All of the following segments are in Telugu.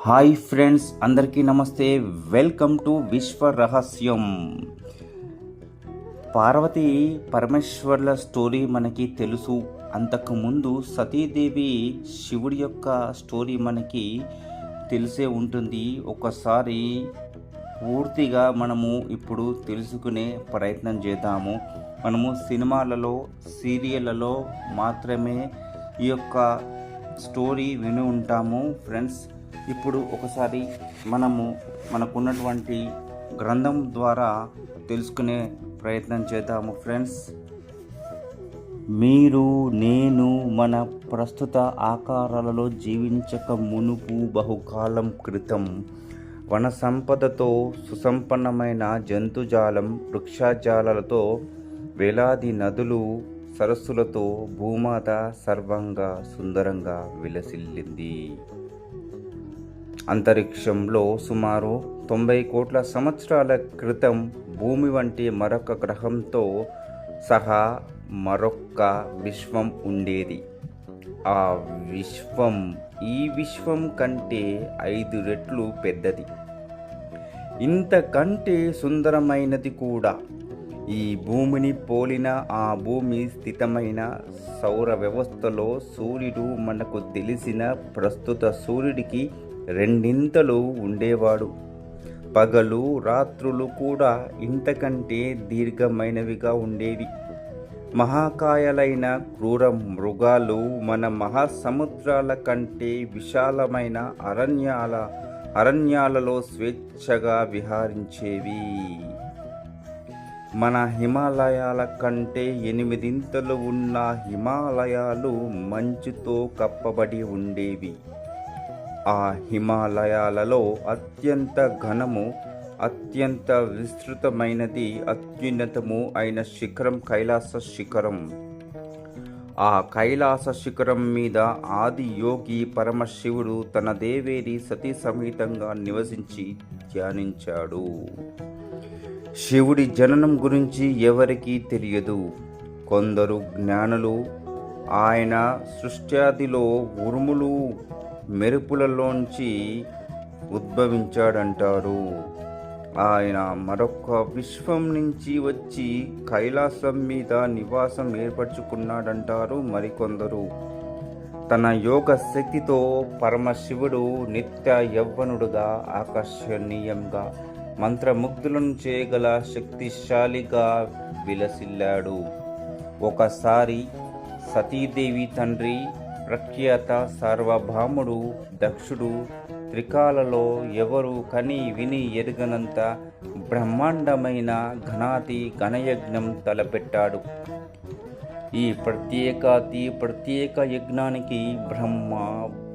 హాయ్ ఫ్రెండ్స్, అందరికీ నమస్తే. వెల్కమ్ టు విశ్వ రహస్యం. పార్వతీ పరమేశ్వర్ల స్టోరీ మనకి తెలుసు. అంతకుముందు సతీదేవి శివుడి యొక్క స్టోరీ మనకి తెలిసే ఉంటుంది. ఒకసారి పూర్తిగా మనము ఇప్పుడు తెలుసుకునే ప్రయత్నం చేద్దాము. మనము సినిమాలలో, సీరియళ్ళలో మాత్రమే ఈ యొక్క స్టోరీ విని ఉంటాము ఫ్రెండ్స్. ఇప్పుడు ఒకసారి మనకున్నటువంటి గ్రంథం ద్వారా తెలుసుకునే ప్రయత్నం చేద్దాము ఫ్రెండ్స్. మీరు, నేను మన ప్రస్తుత ఆకారాలలో జీవించక మునుపు బహుకాలం క్రితం వన సంపదతో సుసంపన్నమైన జంతుజాలం, వృక్షజాలతో, వేలాది నదులు, సరస్సులతో భూమాత సర్వంగా సుందరంగా విలసిల్లింది. అంతరిక్షంలో సుమారు 90 కోట్ల సంవత్సరాల క్రితం భూమి వంటి మరొక గ్రహంతో సహా మరొక విశ్వం ఉండేది. ఆ విశ్వం ఈ విశ్వం కంటే 5 రెట్లు పెద్దది. ఇంతకంటే సుందరమైనది కూడా. ఈ భూమిని పోలిన ఆ భూమి స్థితమైన సౌర వ్యవస్థలో సూర్యుడు మనకు తెలిసిన ప్రస్తుత సూర్యుడికి రెండింతలు ఉండేవాడు. పగలు రాత్రులు కూడా ఇంతకంటే దీర్ఘమైనవిగా ఉండేవి. మహాకాయాలైన క్రూర మృగాలు మన మహాసముద్రాల కంటే విశాలమైన అరణ్యాలలో స్వేచ్ఛగా విహరించేవి. మన హిమాలయాల కంటే 8 ఉన్న హిమాలయాలు మంచుతో కప్పబడి ఉండేవి. ఆ హిమాలయాలలో అత్యంత ఘనము, అత్యంత విస్తృతమైనది, అత్యున్నతము అయిన శిఖరం కైలాస శిఖరం. ఆ కైలాస శిఖరం మీద ఆది యోగి పరమశివుడు తన దేవేరి సతీ సమేతంగా నివసించి ధ్యానించాడు. శివుడి జననం గురించి ఎవరికీ తెలియదు. కొందరు జ్ఞానులు ఆయన సృష్ట్యాదిలో ఉరుములు మెరుపులలోంచి ఉద్భవించాడంటారు. ఆయన మరొక విశ్వం నుంచి వచ్చి కైలాసం మీద నివాసం ఏర్పరచుకున్నాడంటారు మరికొందరు. తన యోగ శక్తితో పరమశివుడు నిత్య యవ్వనుడుగా, ఆకర్షణీయంగా, మంత్రముగ్ధులను చేయగల శక్తిశాలిగా విలసిల్లాడు. ఒకసారి సతీదేవి తండ్రి, ప్రఖ్యాత సార్వభౌముడు దక్షుడు త్రికాలలో ఎవరు కని విని ఎరుగనంత బ్రహ్మాండమైన ఘనయజ్ఞం తలపెట్టాడు. ఈ ప్రత్యేక యజ్ఞానికి బ్రహ్మ,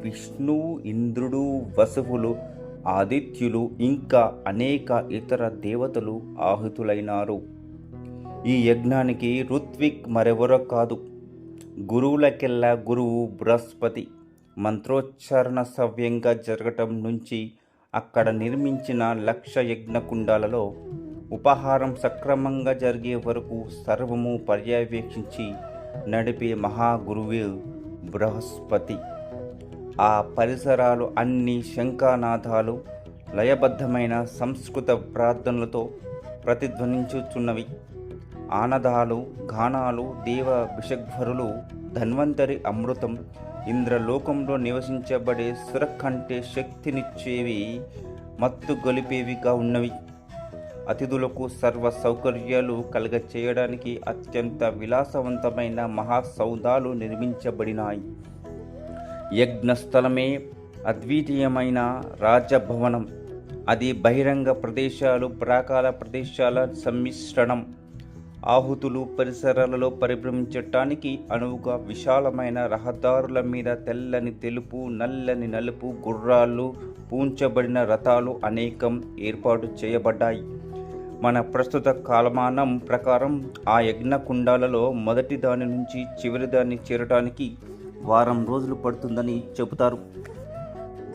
విష్ణు, ఇంద్రుడు, వసువులు, ఆదిత్యులు ఇంకా అనేక ఇతర దేవతలు ఆహుతులైనారు. ఈ యజ్ఞానికి ఋత్విక్ మరెవరో కాదు, గురువులకెల్లా గురువు బృహస్పతి. మంత్రోచ్చారణ సవ్యంగా జరగటం నుంచి అక్కడ నిర్మించిన 1,00,000 యజ్ఞకుండాలలో ఉపహారం సక్రమంగా జరిగే వరకు సర్వము పర్యవేక్షించి నడిపే మహాగురువే బృహస్పతి. ఆ పరిసరాలు అన్ని శంఖనాదాలు, లయబద్ధమైన సంస్కృత ప్రార్థనలతో ప్రతిధ్వనించుచున్నవి. ఆనదాలు, గానాలు, దేవ విషగ్వరులు, ధన్వంతరి అమృతం, ఇంద్రలోకంలో నివసించబడే సురకంటే శక్తినిచ్చేవి, మత్తు గొలిపేవిగా ఉన్నవి. అతిథులకు సర్వ సౌకర్యాలు కలగచేయడానికి అత్యంత విలాసవంతమైన మహాసౌధాలు నిర్మించబడినాయి. యజ్ఞస్థలమే అద్వితీయమైన రాజభవనం. అది బహిరంగ ప్రదేశాలు, ప్రాకార ప్రదేశాల సమ్మిశ్రణం. ఆహుతులు పరిసరాలలో పరిభ్రమించటానికి అనువుగా విశాలమైన రహదారుల మీద తెల్లని తెలుపు, నల్లని నలుపు గుర్రాలు, పూంచబడిన రథాలు అనేకం ఏర్పాటు చేయబడ్డాయి. మన ప్రస్తుత కాలమానం ప్రకారం ఆ యజ్ఞకుండాలలో మొదటి దాని నుంచి చివరి దాన్ని చేరటానికి వారం రోజులు పడుతుందని చెబుతారు.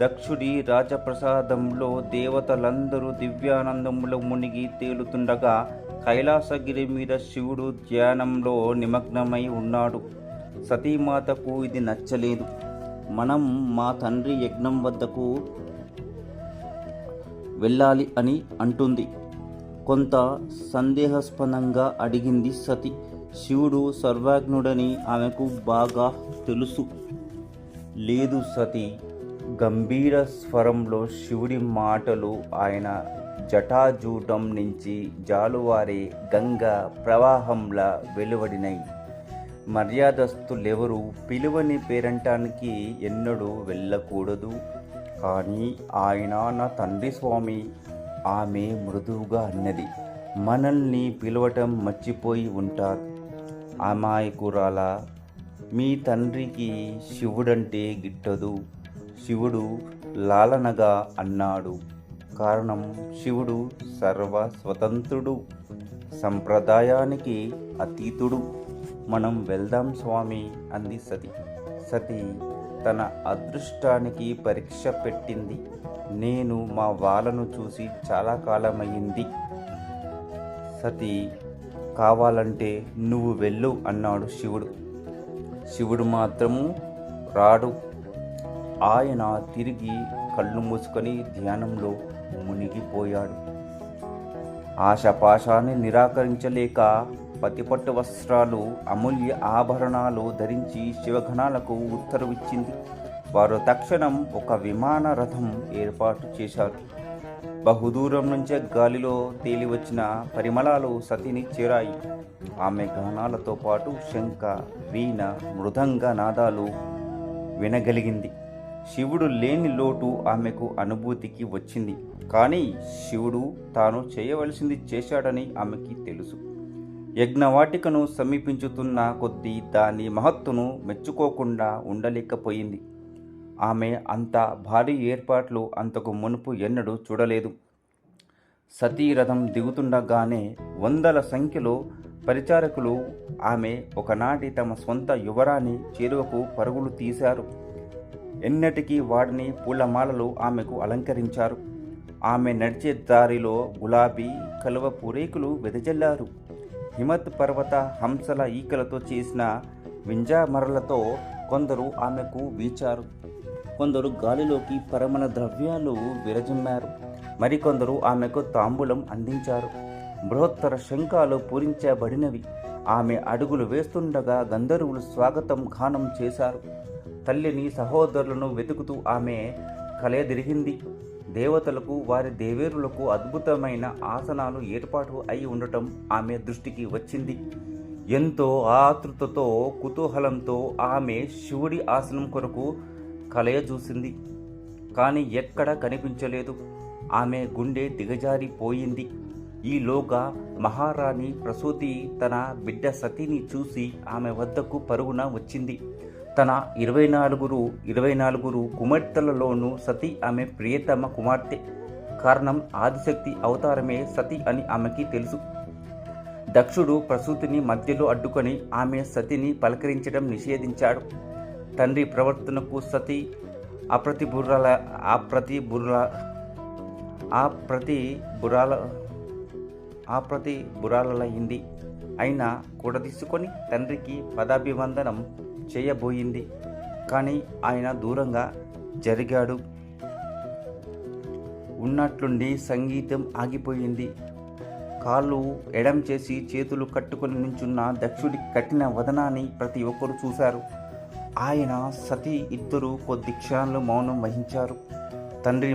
దక్షుడి రాజప్రసాదంలో దేవతలందరూ దివ్యానందములో మునిగి తేలుతుండగా కైలాసగిరి మీద శివుడు ధ్యానంలో నిమగ్నమై ఉన్నాడు. సతీమాతకు ఇది నచ్చలేదు. మనం మా తండ్రి యజ్ఞం వద్దకు వెళ్ళాలి అని అంటుంది. కొంత సందేహాస్పదంగా అడిగింది సతి. శివుడు సర్వజ్ఞుడని ఆమెకు బాగా తెలుసు. లేదు సతి, గంభీర స్వరంలో శివుడి మాటలు ఆయన జటాజూటం నుంచి జాలువారే గంగా ప్రవాహంలా వెలువడినాయి. మర్యాదస్తులెవరూ పిలువని పేరంటానికి ఎన్నడూ వెళ్ళకూడదు. కానీ ఆయన నా తండ్రి స్వామి, ఆమె మృదువుగా అన్నది. మనల్ని పిలవటం మర్చిపోయి ఉంటారు అమాయకురాలా. మీ తండ్రికి శివుడంటే గిట్టదు. శివుడు లాలనగా అన్నాడు. కారణం, శివుడు సర్వ స్వతంత్రుడు, సంప్రదాయానికి అతీతుడు. మనం వెళ్దాం స్వామి అంది సతి. సతి తన అదృష్టానికి పరీక్ష పెట్టింది. నేను మా వాళ్ళను చూసి చాలా కాలమయ్యింది సతి, కావాలంటే నువ్వు వెళ్ళు అన్నాడు శివుడు. శివుడు మాత్రము రాడు. ఆయన తిరిగి కళ్ళు మూసుకొని ధ్యానంలో మునిగిపోయాడు. ఆశపాశాన్ని నిరాకరించలేక పతిపట్టు వస్త్రాలు, అమూల్య ఆభరణాలు ధరించి శివగణాలకు ఉత్తర్విచ్చింది. వారు తక్షణం ఒక విమాన రథం ఏర్పాటు చేశారు. బహుదూరం నుంచే గాలిలో తేలివచ్చిన పరిమళాలు సతిని చేరాయి. ఆమె గానాలతో పాటు శంఖ, వీణ, మృదంగ నాదాలు వినగలిగింది. శివుడు లేని లోటు ఆమెకు అనుభూతికి వచ్చింది. కానీ శివుడు తాను చేయవలసింది చేశాడని ఆమెకి తెలుసు. యజ్ఞవాటికను సమీపించుతున్న కొద్దీ దాని మహత్తును మెచ్చుకోకుండా ఉండలేకపోయింది. ఆమె అంత భారీ ఏర్పాట్లు అంతకు మునుపు ఎన్నడూ చూడలేదు. సతీరథం దిగుతుండగానే వందల సంఖ్యలో పరిచారకులు ఆమె ఒకనాటి తమ సొంత యువరాణి చేరువకు పరుగులు తీశారు. ఎన్నటికీ వాడిని పూలమాలలు ఆమెకు అలంకరించారు. ఆమె నడిచే దారిలో గులాబీ కలువ పూరేకులు వెదజల్లారు. హిమత్ పర్వత హంసల ఈకలతో చేసిన వింజామరలతో కొందరు ఆమెకు వీచారు. కొందరు గాలిలోకి పరిమళ ద్రవ్యాలు విరజిమ్మారు. మరికొందరు ఆమెకు తాంబూలం అందించారు. బృహత్తర శంఖాలు పూరించబడినవి. ఆమె అడుగులు వేస్తుండగా గంధర్వులు స్వాగతం గానం చేశారు. తల్లిని, సహోదరులను వెతుకుతూ ఆమె కలయదిరిగింది. దేవతలకు, వారి దేవేరులకు అద్భుతమైన ఆసనాలు ఏర్పాటు అయి ఉండటం ఆమె దృష్టికి వచ్చింది. ఎంతో ఆతృతతో, కుతూహలంతో ఆమె శివుడి ఆసనం కొరకు కలయజూసింది. కానీ ఎక్కడ కనిపించలేదు. ఆమె గుండె దిగజారిపోయింది. ఈలోగా మహారాణి ప్రసూతి తన బిడ్డ సతిని చూసి ఆమె వద్దకు పరుగున వచ్చింది. తన 24 కుమార్తెలలోనూ సతి ఆమె ప్రియతమ కుమార్తె. కారణం, ఆదిశక్తి అవతారమే సతి అని ఆమెకి తెలుసు. దక్షుడు ప్రసూతిని మధ్యలో అడ్డుకొని ఆమె సతిని పలకరించడం నిషేధించాడు. తండ్రి ప్రవర్తనకు సతి బురాలైంది. అయినా కూడదీసుకొని తండ్రికి పదాభివందనం చేయబోయింది. కానీ ఆయన దూరంగా జరిగాడు. ఉన్నట్లుండి సంగీతం ఆగిపోయింది. కాళ్ళు ఎడం చేసి చేతులు కట్టుకొని నించున్న దక్షుడి కఠిన వదనాన్ని ప్రతి ఒక్కరూ చూశారు. ఆయన, సతి ఇద్దరూ కొద్ది క్షణాలు మౌనం వహించారు. తండ్రి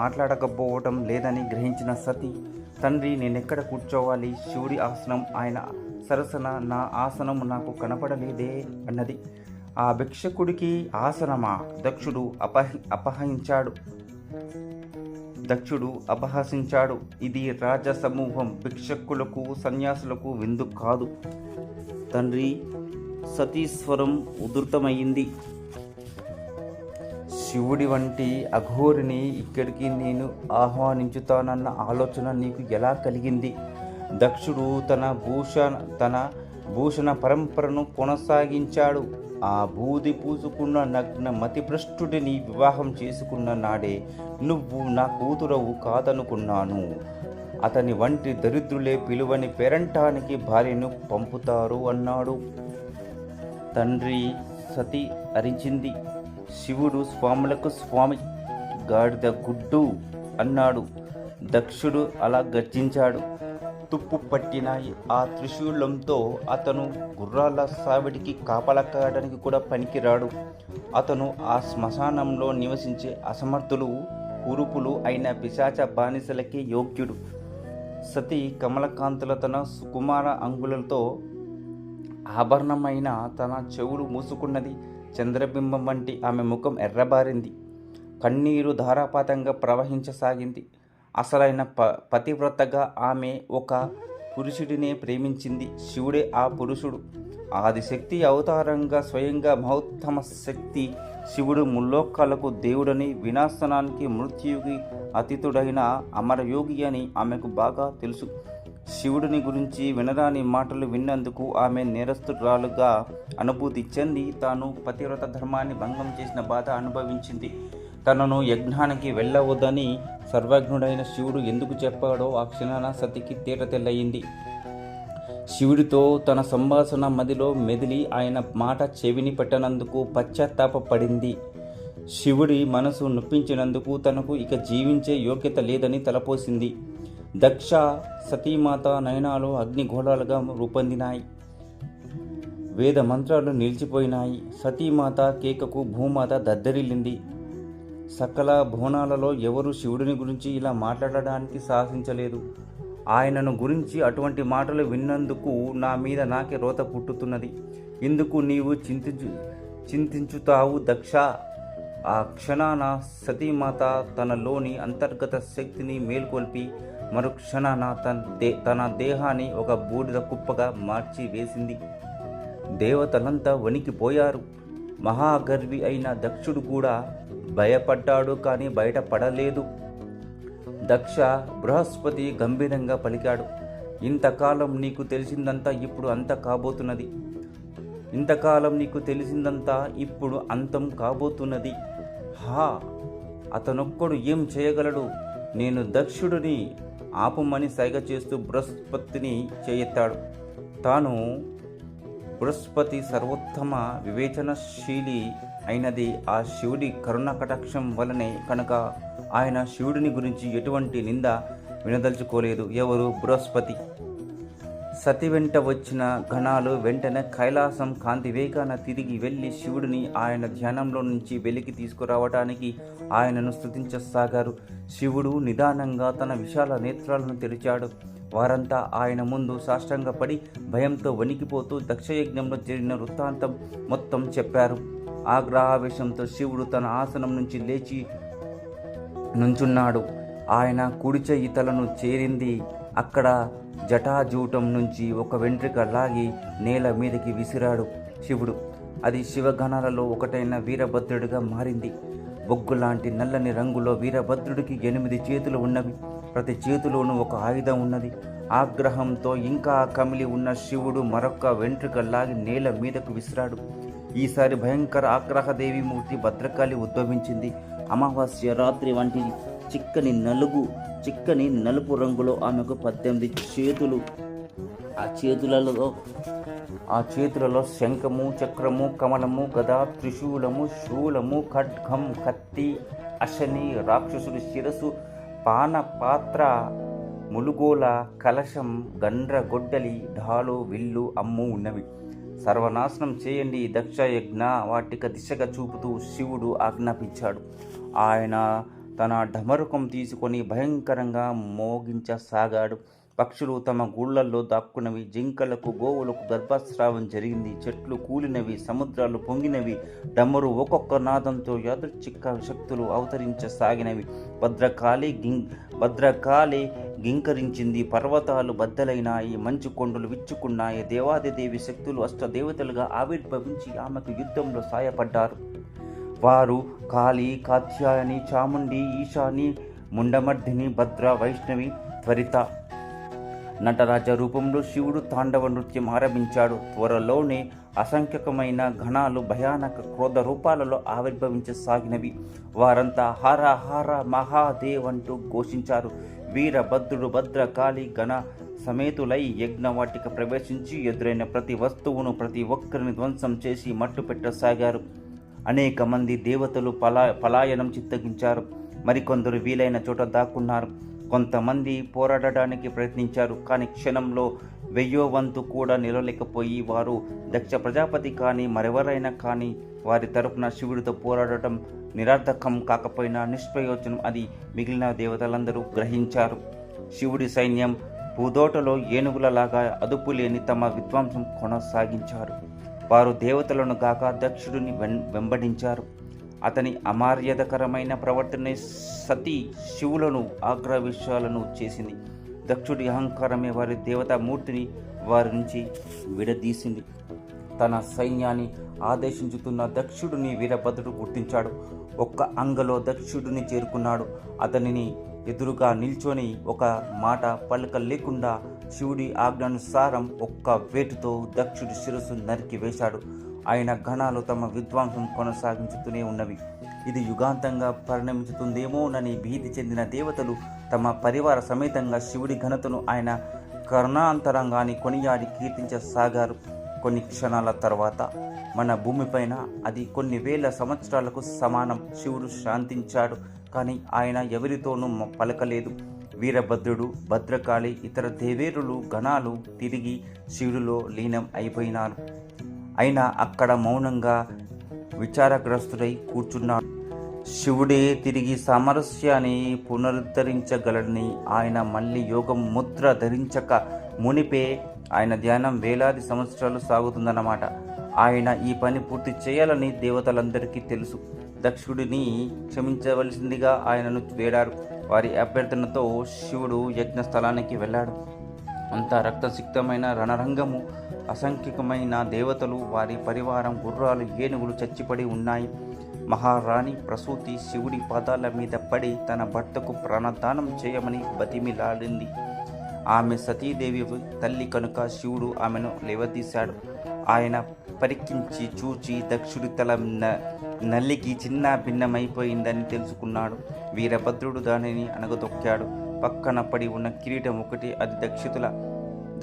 మాట్లాడకపోవటం లేదని గ్రహించిన సతి, తండ్రి నేనెక్కడ కూర్చోవాలి? శివుడి ఆసనం ఆయన సరసన, నా ఆసనం నాకు కనపడలేదే అన్నది. ఆ భిక్షకుడికి ఆసనమా? దక్షుడు అపహసించాడు. ఇది రాజ సమూహం, భిక్షకులకు, సన్యాసులకు విందు కాదు. తండ్రి, సతీస్వరం ఉధృతమైంది. శివుడి వంటి అఘోరిని ఇక్కడికి నేను ఆహ్వానించుతానన్న ఆలోచన నీకు ఎలా కలిగింది? దక్షుడు తన భూషణ పరంపరను కొనసాగించాడు. ఆ బూది పూసుకున్న నగ్న మతిభ్రష్టుడిని వివాహం చేసుకున్న నాడే నువ్వు నా కూతురవు కాదనుకున్నాను. అతని వంటి దరిద్రులే పిలువని పేరంటానికి భార్యను పంపుతారు అన్నాడు. తండ్రి, సతి అరిచింది. శివుడు స్వాములకు స్వామి, గాడిద గుడ్డు అన్నాడు. దక్షుడు అలా గర్జించాడు. తుప్పు పట్టిన ఆ త్రిశూలంతో అతను గుర్రాల సావిడికి కాపలా కాయడానికి కూడా పనికిరాడు. అతను ఆ శ్మశానంలో నివసించే అసమర్థులు, కురుపులు అయిన పిశాచ బానిసలకే యోగ్యుడు. సతి కమలకాంతుల తన సుకుమార అంగులతో ఆభరణమైన తన చెవులు మూసుకున్నది. చంద్రబింబం వంటి ఆమె ముఖం ఎర్రబారింది. కన్నీరు ధారాపాతంగా ప్రవహించసాగింది. అసలైన పతివ్రతగా ఆమె ఒక పురుషుడినే ప్రేమించింది. శివుడే ఆ పురుషుడు. ఆదిశక్తి అవతారంగా స్వయంగా మహోత్తమ శక్తి శివుడు ముల్లోకాలకు దేవుడని, వినాశనానికి మృత్యువుకి అతీతుడైన అమరయోగి అని ఆమెకు బాగా తెలుసు. శివుడిని గురించి వినరాని మాటలు విన్నందుకు ఆమె నేరస్తురాలుగా అనుభూతి చెంది తాను పతివ్రత ధర్మాన్ని భంగం చేసిన బాధ అనుభవించింది. తనను యజ్ఞానికి వెళ్ళవద్దని సర్వజ్ఞుడైన శివుడు ఎందుకు చెప్పాడో ఆ క్షణాన సతికి తేటతెల్లయింది. శివుడితో తన సంభాషణ మదిలో మెదిలి ఆయన మాట చెవిని పెట్టనందుకు పశ్చాత్తాపపడింది. శివుడి మనసు నొప్పించినందుకు తనకు ఇక జీవించే యోగ్యత లేదని తలపోసింది. దక్ష సతీమాత నయనాలు అగ్నిగోళాలుగా రూపొందినాయి. వేద మంత్రాలు నిలిచిపోయినాయి. సతీమాత కేకకు భూమాత దద్దరిల్లింది. సకల భువనాలలో ఎవరు శివుడిని గురించి ఇలా మాట్లాడడానికి సాహసించలేదు. ఆయనను గురించి అటువంటి మాటలు విన్నందుకు నా మీద నాకే రోత పుట్టుతున్నది. ఇందుకు నీవు చింతించుతావు దక్ష. ఆ క్షణాన సతీమాత తనలోని అంతర్గత శక్తిని మేల్కొల్పి మరుక్షణాన తన దేహాన్ని ఒక బూడిద కుప్పగా మార్చి వేసింది. దేవతలంతా వణికిపోయారు. మహాగర్వి అయిన దక్షుడు కూడా భయపడ్డాడు, కానీ బయటపడలేదు. దక్ష బృహస్పతి గంభీరంగా పలికాడు. ఇంతకాలం నీకు తెలిసిందంతా ఇప్పుడు అంత కాబోతున్నది. ఇంతకాలం నీకు తెలిసిందంతా ఇప్పుడు అంతం కాబోతున్నది. హా, అతనొక్కడు ఏం చేయగలడు? నేను దక్షుడిని ఆపుమని సైగ చేస్తూ బృహస్పతిని చేయెత్తాడు. తాను బృహస్పతి సర్వోత్తమ వివేచనశీలి అయినది ఆ శివుడి కరుణ కటాక్షం వలనే కనుక ఆయన శివుడిని గురించి ఎటువంటి నింద వినదలుచుకోలేదు. ఎవరు? బృహస్పతి. సతి వెంట వచ్చిన గణాలు వెంటనే కైలాసం కాంతి వేగాన తిరిగి వెళ్ళి శివుడిని ఆయన ధ్యానంలో నుంచి వెలికి తీసుకురావటానికి ఆయనను స్తుతించసాగారు. శివుడు నిదానంగా తన విశాల నేత్రాలను తెరిచాడు. వారంతా ఆయన ముందు సాష్టాంగపడి భయంతో వణికిపోతూ దక్షయజ్ఞంలో జరిగిన వృత్తాంతం మొత్తం చెప్పారు. ఆగ్రహావేశంతో శివుడు తన ఆసనం నుంచి లేచి నుంచున్నాడు. ఆయన కుడి చెయ్యి తలను చేరింది. అక్కడ జటాజూటం నుంచి ఒక వెంట్రుక లాగి నేల మీదకి విసిరాడు శివుడు. అది శివగణాలలో ఒకటైన వీరభద్రుడిగా మారింది. బొగ్గులాంటి నల్లని రంగులో వీరభద్రుడికి 8 చేతులు ఉన్నవి. ప్రతి చేతిలోనూ ఒక ఆయుధం ఉన్నది. ఆగ్రహంతో ఇంకా కమిలి ఉన్న శివుడు మరొక వెంట్రుక లాగి నేల మీదకు విసిరాడు. ఈసారి భయంకర ఆగ్రహదేవి మూర్తి భద్రకాళి ఉద్భవించింది. అమావాస్య రాత్రి వంటి చిక్కని నలుపు రంగులో ఆమెకు 18 చేతులు. ఆ చేతులలో శంఖము, చక్రము, కమలము, గద, త్రిశూలము, శూలము, ఖడ్గం, కత్తి, అశని, రాక్షసుడి శిరస్సు, పానపాత్ర, ములుగోల, కలశం, గండ్రగొడ్డలి, ఢాలు, విల్లు, అమ్ము ఉన్నవి. సర్వనాశనం చేయండి దక్ష యజ్ఞ వాటిక దిశగా చూపుతూ శివుడు ఆజ్ఞాపించాడు. ఆయన తన ఢమరుకం తీసుకొని భయంకరంగా మోగించసాగాడు. పక్షులు తమ గూళ్ళల్లో దాక్కున్నవి. జింకలకు, గోవులకు గర్భస్రావం జరిగింది. చెట్లు కూలినవి, సముద్రాలు పొంగినవి. డమరు ఒక్కొక్క నాదంతో యాదృచ్ఛిక శక్తులు అవతరించసాగినవి. భద్రకాళి గింకరించింది. పర్వతాలు బద్దలైనాయి. మంచు కొండలు విచ్చుకున్నాయి. దేవాదిదేవి శక్తులు అష్టదేవతలుగా ఆవిర్భవించి ఆమెకు యుద్ధంలో సాయపడ్డారు. వారు కాళి, కాత్యాయని, చాముండి, ఈశాని, ముండమర్దిని, భద్ర, వైష్ణవి, త్వరిత. నటరాజ రూపంలో శివుడు తాండవ నృత్యం ఆరంభించాడు. త్వరలోనే అసంఖ్యకమైన గణాలు భయానక క్రోధ రూపాలలో ఆవిర్భవించసాగినవి. వారంతా హర హర మహాదేవ్ అంటూ ఘోషించారు. వీరభద్రుడు భద్రకాళి గణ సమేతులై యజ్ఞవాటిక ప్రవేశించి ఎదురైన ప్రతి వస్తువును, ప్రతి ఒక్కరిని ధ్వంసం చేసి మట్టు పెట్టసాగారు. అనేక మంది దేవతలు పలాయనం చిత్తగించారు. మరికొందరు వీలైన చోట దాక్కున్నారు. కొంతమంది పోరాడడానికి ప్రయత్నించారు. కానీ క్షణంలో 1000వ వంతు కూడా నిలవలేకపోయి వారు దక్ష ప్రజాపతి కానీ మరెవరైనా కానీ వారి తరపున శివుడితో పోరాడటం నిరర్థకం కాకపోయినా నిష్ప్రయోజనం అది మిగిలిన దేవతలందరూ గ్రహించారు. శివుడి సైన్యం పూదోటలో ఏనుగులలాగా అదుపులేని తమ విధ్వంసం కొనసాగించారు. వారు దేవతలను గాక దక్షుడిని వెంబడించారు. అతని అమర్యాదకరమైన ప్రవర్తనే సతీ శివులను ఆగ్రహవిషయాలను చేసింది. దక్షుడి అహంకారమే వారి దేవతామూర్తిని వారి నుంచి విడదీసింది. తన సైన్యాన్ని ఆదేశించుతున్న దక్షుడిని వీరభద్రుడు గుర్తించాడు. ఒక్క అంగలో దక్షుడిని చేరుకున్నాడు. అతనిని ఎదురుగా నిల్చొని ఒక మాట పలకలేకుండా శివుడి ఆజ్ఞానుసారం ఒక్క వేటుతో దక్షుడి శిరస్సు నరికి వేశాడు. ఆయన గణాలు తమ విధ్వంసం కొనసాగించుతూనే ఉన్నవి. ఇది యుగాంతంగా పరిణమించుతుందేమోనని భీతి చెందిన దేవతలు తమ పరివార సమేతంగా శివుడి ఘనతను ఆయన కరుణాంతరంగాన్ని కొనియాడి కీర్తించసాగారు. కొన్ని క్షణాల తర్వాత మన భూమిపైన అది కొన్ని వేల సంవత్సరాలకు సమానం. శివుడు శాంతించాడు, కానీ ఆయన ఎవరితోనూ పలకలేదు. వీరభద్రుడు, భద్రకాళి, ఇతర దేవేరులు గణాలు తిరిగి శివుడిలో లీనం అయిపోయినారు. అయినా అక్కడ మౌనంగా విచారగ్రస్తుడై కూర్చున్నాడు. శివుడే తిరిగి సామరస్యాన్ని పునరుద్ధరించగలడని ఆయన మళ్ళీ యోగం ముద్ర ధరించక మునిపే ఆయన ధ్యానం వేలాది సంవత్సరాలు సాగుతుందన్నమాట. ఆయన ఈ పని పూర్తి చేయాలని దేవతలందరికీ తెలుసు. దక్షుడిని క్షమించవలసిందిగా ఆయనను వేడారు. వారి అభ్యర్థనతో శివుడు యజ్ఞస్థలానికి వెళ్ళాడు. అంతా రక్తసిక్తమైన రణరంగము. అసంఖ్యకమైన దేవతలు, వారి పరివారం, గుర్రాలు, ఏనుగులు చచ్చిపడి ఉన్నాయి. మహారాణి ప్రసూతి శివుడి పాదాల మీద పడి తన భర్తకు ప్రాణదానం చేయమని బతిమిలాడింది. ఆమె సతీదేవి తల్లి కనుక శివుడు ఆమెను లేవదీశాడు. ఆయన పరికించి చూచి దక్షుడి తల నల్లికి చిన్న భిన్నమైపోయిందని తెలుసుకున్నాడు. వీరభద్రుడు దానిని అణగదొక్కాడు. పక్కన పడి ఉన్న కిరీటం ఒకటి, అది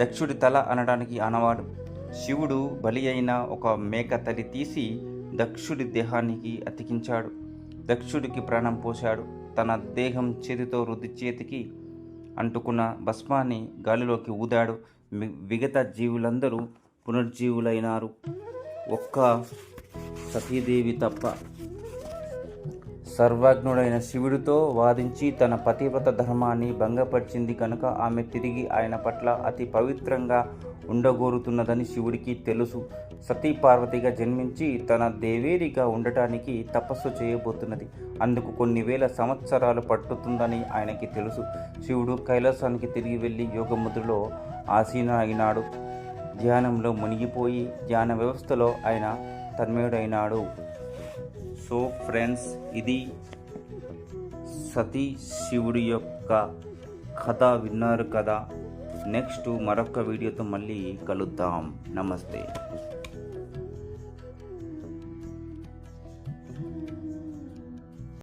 దక్షుడి తల అనడానికి ఆనవాడు. శివుడు బలి అయిన ఒక మేక తలి తీసి దక్షుడి దేహానికి అతికించాడు. దక్షుడికి ప్రాణం పోశాడు. తన దేహం చేతితో రుద్ది చేతికి అంటుకున్న భస్మాన్ని గాలిలోకి ఊదాడు. మిగతా జీవులందరూ పునర్జీవులైనారు, ఒక్క సతీదేవి తప్ప. సర్వజ్ఞుడైన శివుడితో వాదించి తన పతివ్రత ధర్మాన్ని భంగపరిచింది కనుక ఆమె తిరిగి ఆయన పట్ల అతి పవిత్రంగా ఉండగోరుతున్నదని శివుడికి తెలుసు. సతీ పార్వతిగా జన్మించి తన దేవేరిగా ఉండటానికి తపస్సు చేయబోతున్నది. అందుకు కొన్ని వేల సంవత్సరాలు పట్టుతుందని ఆయనకి తెలుసు. శివుడు కైలాసానికి తిరిగి వెళ్ళి యోగముద్రలో ఆసీనుడైనాడు. ధ్యానంలో మునిగిపోయి ధ్యాన వ్యవస్థలో ఆయన తన్మయుడైనాడు. సో ఫ్రెండ్స్, ఇది సతీ శివుడి యొక్క కథ విన్నారు కదా. నెక్స్ట్ మరొక వీడియోతో మళ్ళీ కలుద్దాం. నమస్తే.